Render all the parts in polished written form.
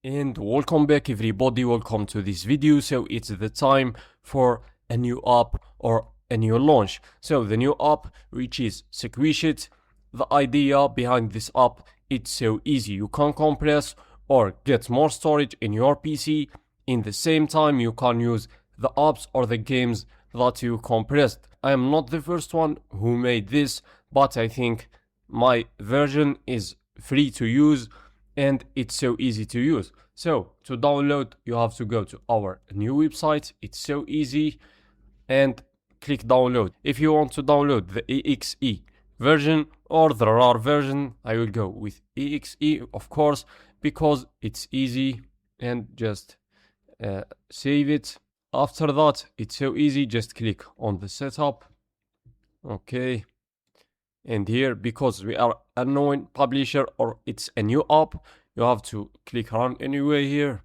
And welcome back everybody, welcome to this video. So it's the time for a new app or a new launch. So the new app, which is Squish-It. The idea behind this app, it's so easy. You can compress or get more storage in your PC. In the same time, you can use the apps or the games that you compressed. I am not the first one who made this, but I think my version is free to use and it's so easy to use. So to download, you have to go to our new website. It's so easy, and click download. If you want to download the EXE version or the RAR version, I will go with EXE, of course, because it's easy, and just save it. After that, it's so easy, just click on the setup. Okay, and here, because we are a known publisher or it's a new app, you have to click run anyway here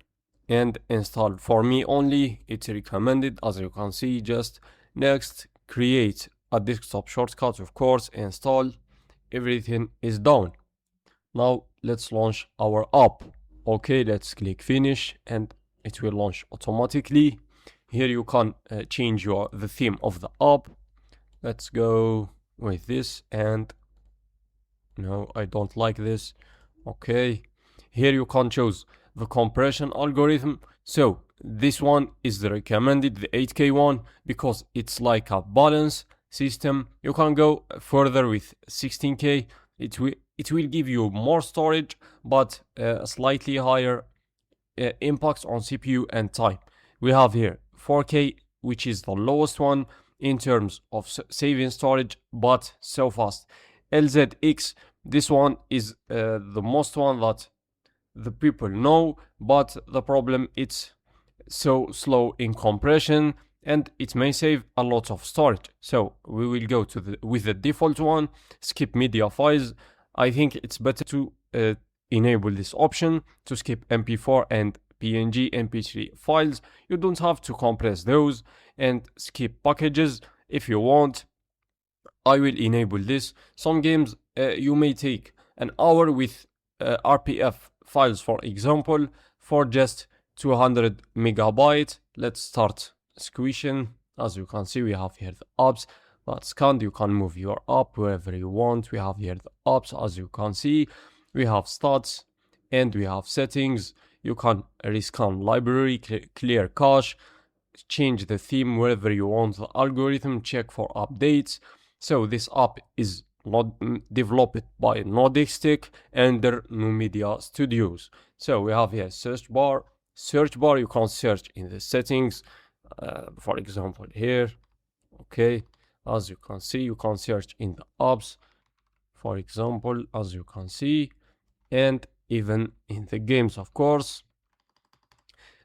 and install. For me only, it's recommended, as you can see. Just next, create a desktop shortcut, of course, install. Everything is done. Now let's launch our app. Okay, let's click finish and it will launch automatically. Here you can change the theme of the app. Let's go with this, and no, I don't like this. Okay, here you can choose the compression algorithm. So this one is the recommended, the 8K one, because it's like a balance system. You can go further with 16K. It will give you more storage, but slightly higher impacts on CPU and time. We have here 4K, which is the lowest one in terms of saving storage, but so fast. LZX, this one is the most one that the people know, but the problem, it's so slow in compression and it may save a lot of storage. So we will go to with the default one, skip media files. I think it's better to enable this option to skip MP4 and PNG, MP3 files. You don't have to compress those, and skip packages if you want. I will enable this. Some games you may take an hour with RPF files, for example, for just 200 megabytes. Let's start squishing. As you can see, we have here the apps that's scanned. You can move your app wherever you want. We have here the apps. As you can see, we have stats and we have settings. You can rescan library, clear cache, change the theme wherever you want, the algorithm, check for updates. So this app is not developed by Nordic under New Media Studios. So we have here search bar. You can search in the settings, for example here. Okay, as you can see, you can search in the apps, for example, as you can see, and even in the games, of course.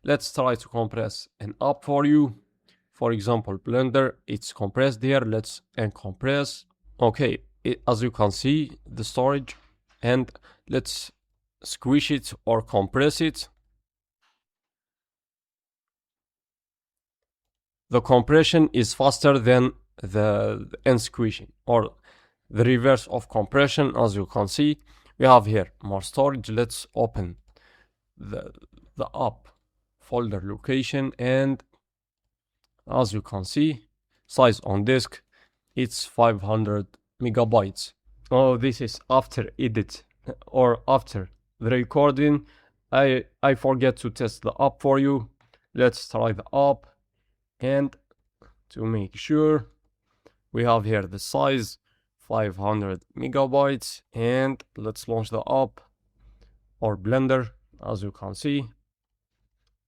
Let's try to compress an app for you. For example, Blender, it's compressed here. Let's uncompress. Okay, as you can see, the storage, and let's squish it or compress it. The compression is faster than the unsquishing, or the reverse of compression. As you can see, we have here more storage. Let's open the app folder location, and as you can see, size on disk, it's 500 megabytes. Oh, this is after edit or after the recording. I forget to test the app for you. Let's try the app, and to make sure, we have here the size 500 megabytes, and let's launch the app or Blender. As you can see,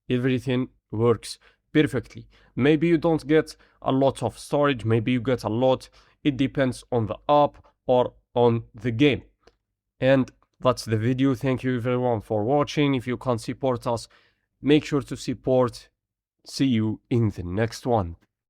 everything works perfectly. Maybe you don't get a lot of storage, maybe you get a lot. It depends on the app or on the game. And that's the video. Thank you everyone for watching. If you can support us, make sure to support. See you in the next one.